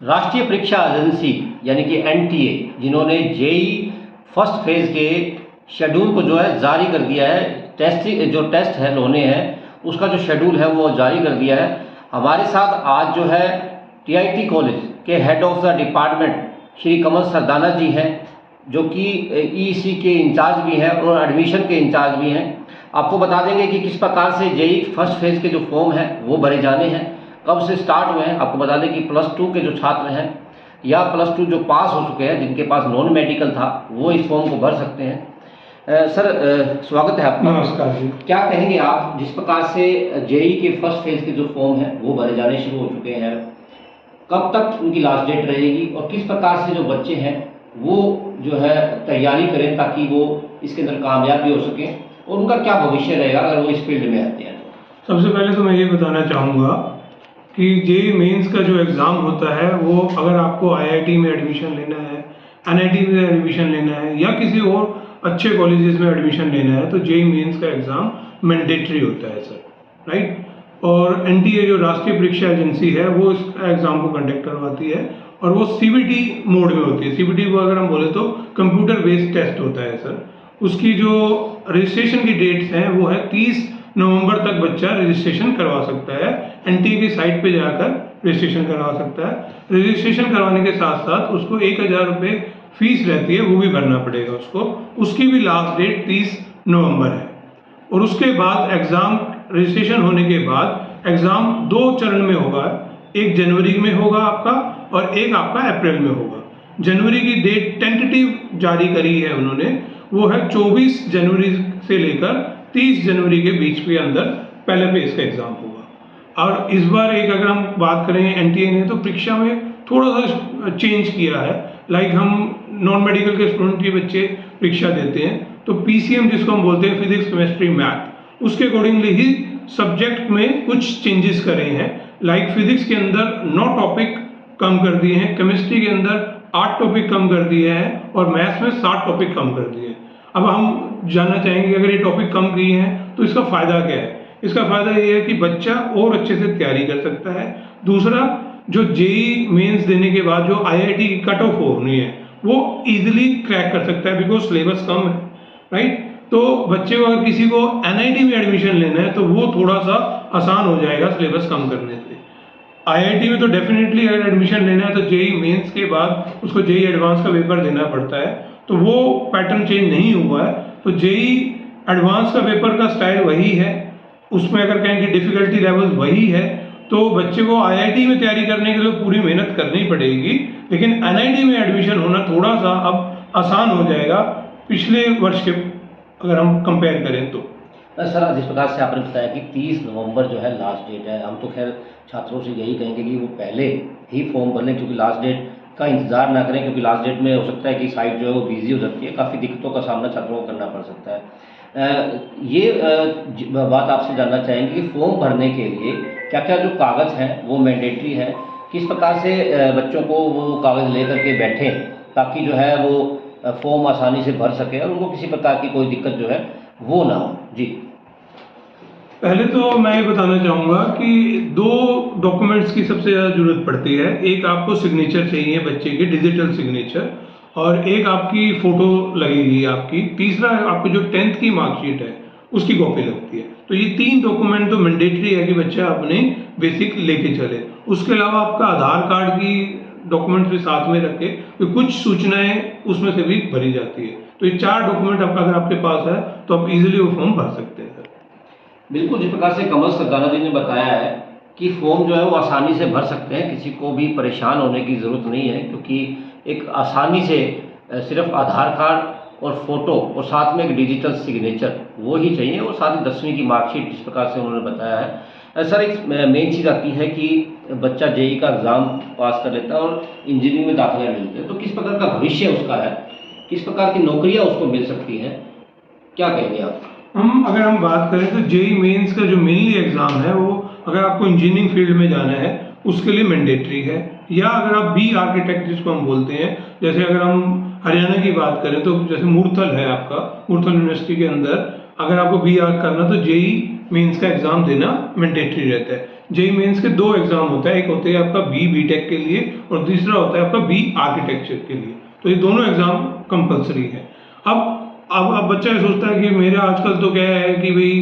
राष्ट्रीय परीक्षा एजेंसी यानी कि एनटीए जिन्होंने जेई फर्स्ट फेज़ के शेड्यूल को जो है जारी कर दिया है। टेस्ट है होने हैं उसका जो शेड्यूल है वो जारी कर दिया है। हमारे साथ आज जो है टीआईटी कॉलेज के head of the department Shri Kamal Sardana ji हैं, जो कि ईसी के इंचार्ज भी हैं और एडमिशन के इंचार्ज भी हैं। आपको बता देंगे कि किस प्रकार से जेई फर्स्ट फेज़ के जो फॉर्म हैं वो भरे जाने हैं, कब से स्टार्ट हुए हैं। आपको बता दें कि +2 के जो छात्र हैं या +2 जो पास हो चुके हैं, जिनके पास नॉन मेडिकल था, वो इस फॉर्म को भर सकते हैं। सर स्वागत है आपका। नमस्कार जी। क्या कहेंगे आप, जिस प्रकार से जेई के फर्स्ट फेज़ के जो फॉर्म हैं वो भरे जाने शुरू हो चुके हैं, कब तक उनकी लास्ट डेट रहेगी और किस प्रकार से जो बच्चे हैं वो जो है तैयारी करें ताकि वो इसके अंदर कामयाब भी हो सकें और उनका क्या भविष्य रहेगा अगर वो इस फील्ड में आते हैं? सबसे पहले तो मैं ये बताना चाहूँगा कि जेई मेंस का जो एग्ज़ाम होता है वो अगर आपको आईआईटी में एडमिशन लेना है, एनआईटी में एडमिशन लेना है या किसी और अच्छे कॉलेजेस में एडमिशन लेना है तो जेई मेंस का एग्ज़ाम मैंडेटरी होता है सर, राइट। और एनटीए जो राष्ट्रीय परीक्षा एजेंसी है वो इस एग्ज़ाम को कंडक्ट करवाती है और वो सीबीटी मोड में होती है। सीबीटी को अगर हम बोले तो कंप्यूटर बेस्ड टेस्ट होता है सर। उसकी जो रजिस्ट्रेशन की डेट्स हैं वो है 30 नवंबर तक बच्चा रजिस्ट्रेशन करवा सकता है। एनटीए की साइट पे जाकर रजिस्ट्रेशन करवा सकता है। रजिस्ट्रेशन करवाने के साथ साथ उसको 1000 रुपये फीस रहती है, वो भी भरना पड़ेगा उसको। उसकी भी लास्ट डेट 30 नवंबर है। और उसके बाद एग्ज़ाम रजिस्ट्रेशन होने के बाद एग्ज़ाम 2 चरण में होगा। 1 जनवरी में होगा आपका और 1 आपका अप्रैल में होगा। जनवरी की डेट टेंटेटिव जारी करी है उन्होंने, वो है 24 जनवरी से लेकर 30 जनवरी के बीच के अंदर पहले फेज का एग्ज़ाम होगा। और इस बार एक अगर हम बात करें एनटीए ने तो परीक्षा में थोड़ा सा चेंज किया है। लाइक हम नॉन मेडिकल के स्टूडेंट के बच्चे परीक्षा देते हैं तो पीसीएम जिसको हम बोलते हैं फिजिक्स केमिस्ट्री मैथ, उसके अकॉर्डिंगली ही सब्जेक्ट में कुछ चेंजेस करे हैं। लाइक फिजिक्स के अंदर 9 टॉपिक कम कर दिए हैं, केमिस्ट्री के अंदर 8 टॉपिक कम कर दिए हैं और मैथ्स में 7 टॉपिक कम कर दिए हैं। अब हम जानना चाहेंगे कि अगर ये टॉपिक कम किए हैं तो इसका फ़ायदा क्या है। इसका फ़ायदा ये है कि बच्चा और अच्छे से तैयारी कर सकता है। दूसरा, जो जेई मेंस देने के बाद जो आईआईटी की कट ऑफ होनी है वो इजीली क्रैक कर सकता है, बिकॉज सिलेबस कम है, राइट। तो बच्चे को अगर किसी को एनआईटी में एडमिशन लेना है तो वो थोड़ा सा आसान हो जाएगा सिलेबस कम करने से। आईआईटी में तो डेफिनेटली अगर एडमिशन लेना है तो जेई मेंस के बाद उसको जेई एडवांस का पेपर देना पड़ता है, तो वो पैटर्न चेंज नहीं हुआ है। तो जेई एडवांस का पेपर का स्टाइल वही है, उसमें अगर कहें कि डिफ़िकल्टी लेवल वही है। तो बच्चे को आईआईटी में तैयारी करने के लिए पूरी मेहनत करनी पड़ेगी, लेकिन एनआईटी में एडमिशन होना थोड़ा सा अब आसान हो जाएगा पिछले वर्ष के अगर हम कंपेयर करें तो। सर जिस प्रकार से आपने बताया कि 30 नवंबर जो है लास्ट डेट है, हम तो खैर छात्रों से यही कहेंगे कि वो पहले ही फॉर्म भर लें, क्योंकि लास्ट डेट का इंतज़ार ना करें, क्योंकि लास्ट डेट में हो सकता है कि साइट जो है वो बिजी हो जाती है, काफ़ी दिक्कतों का सामना छात्रों को करना पड़ सकता है। बात आपसे जानना चाहेंगे कि फॉर्म भरने के लिए क्या क्या जो कागज़ हैं वो मैंडेटरी है, किस प्रकार से बच्चों को वो कागज़ ले करके बैठें ताकि जो है वो फॉर्म आसानी से भर सके और उनको किसी प्रकार की कोई दिक्कत जो है वो ना हो। जी, पहले तो मैं ये बताना चाहूँगा कि 2 डॉक्यूमेंट्स की सबसे ज़्यादा ज़रूरत पड़ती है। एक आपको सिग्नेचर चाहिए बच्चे की, डिजिटल सिग्नेचर, और एक आपकी फ़ोटो लगेगी आपकी। तीसरा आपको जो 10th की मार्कशीट है उसकी कॉपी लगती है। तो ये 3 डॉक्यूमेंट तो मैंडेटरी है कि बच्चा अपने बेसिक लेके चले। उसके अलावा आपका आधार कार्ड की डॉक्यूमेंट्स भी साथ में रखे, तो कुछ सूचनाएं उसमें से भी भरी जाती है। तो ये 4 डॉक्यूमेंट आपका अगर आपके पास है तो आप इजीली वो फॉर्म भर सकते हैं। बिल्कुल जिस प्रकार से कमल सरदाना जी ने बताया है कि फॉर्म जो है वो आसानी से भर सकते हैं, किसी को भी परेशान होने की ज़रूरत नहीं है, क्योंकि एक आसानी से सिर्फ आधार कार्ड और फ़ोटो और साथ में एक डिजिटल सिग्नेचर वो ही चाहिए, और साथ ही 10वीं की मार्कशीट जिस प्रकार से उन्होंने बताया है। सर एक मेन चीज़ आती है कि बच्चा जेई का एग्ज़ाम पास कर लेता है और इंजीनियरिंग में दाखिला मिलते हैं, तो किस प्रकार का भविष्य उसका है, किस प्रकार की नौकरियाँ उसको मिल सकती हैं, क्या कहेंगे आप? अगर हम बात करें तो जेई मेंस का जो मेनली एग्ज़ाम है वो अगर आपको इंजीनियरिंग फील्ड में जाना है उसके लिए मैंडेटरी है। या अगर आप बी आर्किटेक्ट जिसको हम बोलते हैं, जैसे अगर हम हरियाणा की बात करें तो जैसे मुरथल है आपका, मुरथल यूनिवर्सिटी के अंदर अगर आपको बी आर्क करना तो जेई मेंस का एग्ज़ाम देना मैंडेटरी रहता है। जेई मेंस के दो एग्ज़ाम होता है, एक होते हैं आपका बीटेक के लिए और दूसरा होता है आपका बी आर्किटेक्चर के लिए। तो ये दोनों एग्ज़ाम कंपलसरी है। अब बच्चा ये सोचता है कि मेरा आजकल तो क्या है कि भाई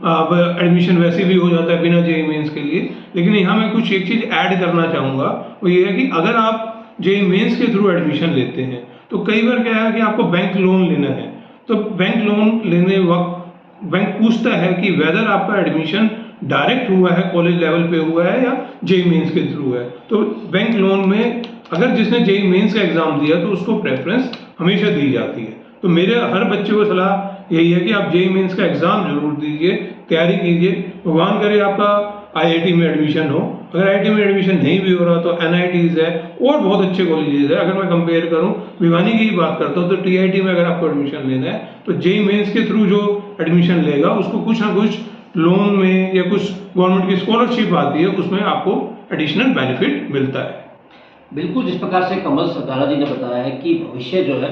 अब एडमिशन वैसे भी हो जाता है बिना जेई मेंस के लिए, लेकिन यहाँ मैं कुछ एक चीज़ ऐड करना चाहूँगा, वो ये है कि अगर आप जेई मेंस के थ्रू एडमिशन लेते हैं तो कई बार क्या है कि आपको बैंक लोन लेना है, तो बैंक लोन लेने वक्त बैंक पूछता है कि वेदर आपका एडमिशन डायरेक्ट हुआ है, कॉलेज लेवल पे हुआ है या जेई मेंस के थ्रू है। तो बैंक लोन में अगर जिसने जेई मेंस का एग्ज़ाम दिया तो उसको प्रेफरेंस हमेशा दी जाती है। तो मेरे हर बच्चे को सलाह यही है कि आप जेई मेंस का एग्ज़ाम जरूर दीजिए, तैयारी कीजिए। भगवान करे आपका आईआईटी में एडमिशन हो, अगर आईआईटी में एडमिशन नहीं भी हो रहा तो एनआईटीज़ है और बहुत अच्छे कॉलेजेस है। अगर मैं कंपेयर करूं, भिवानी की ही बात करता हूं तो टीआईटी में अगर आपको एडमिशन लेना है तो जेई मेंस के थ्रू जो एडमिशन लेगा उसको कुछ ना कुछ लोन में या कुछ गवर्नमेंट की स्कॉलरशिप आती है, उसमें आपको एडिशनल बेनिफिट मिलता है। बिल्कुल, जिस प्रकार से कमल सतारा जी ने बताया है कि भविष्य जो है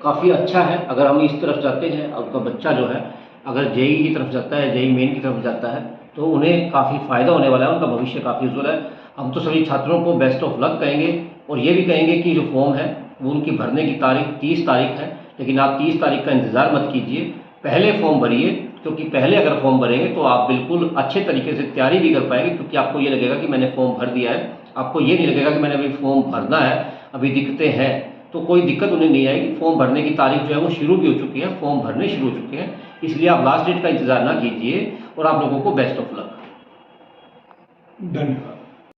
काफ़ी अच्छा है अगर हम इस तरफ जाते हैं। आपका बच्चा जो है अगर जेई की तरफ जाता है, जेई मेन की तरफ जाता है तो उन्हें काफ़ी फ़ायदा होने वाला है, उनका भविष्य काफ़ी उज्ज्वल है। हम तो सभी छात्रों को बेस्ट ऑफ लक कहेंगे और ये भी कहेंगे कि जो फॉर्म है वो उनकी भरने की तारीख 30 तारीख है, लेकिन आप 30 तारीख का इंतज़ार मत कीजिए, पहले फॉर्म भरिए, क्योंकि पहले अगर फॉर्म भरेंगे तो आप बिल्कुल अच्छे तरीके से तैयारी भी कर पाएंगे, क्योंकि आपको ये लगेगा कि मैंने फॉर्म भर दिया है। आपको ये नहीं लगेगा कि मैंने अभी फॉर्म भरना है, अभी दिक्कतें हैं, तो कोई दिक्कत उन्हें नहीं आएगी। फॉर्म भरने की तारीख जो है वो शुरू भी हो चुकी है, फॉर्म भरने शुरू हो चुके हैं, इसलिए आप लास्ट डेट का इंतज़ार ना कीजिए और आप लोगों को बेस्ट ऑफ लक। धन्यवाद।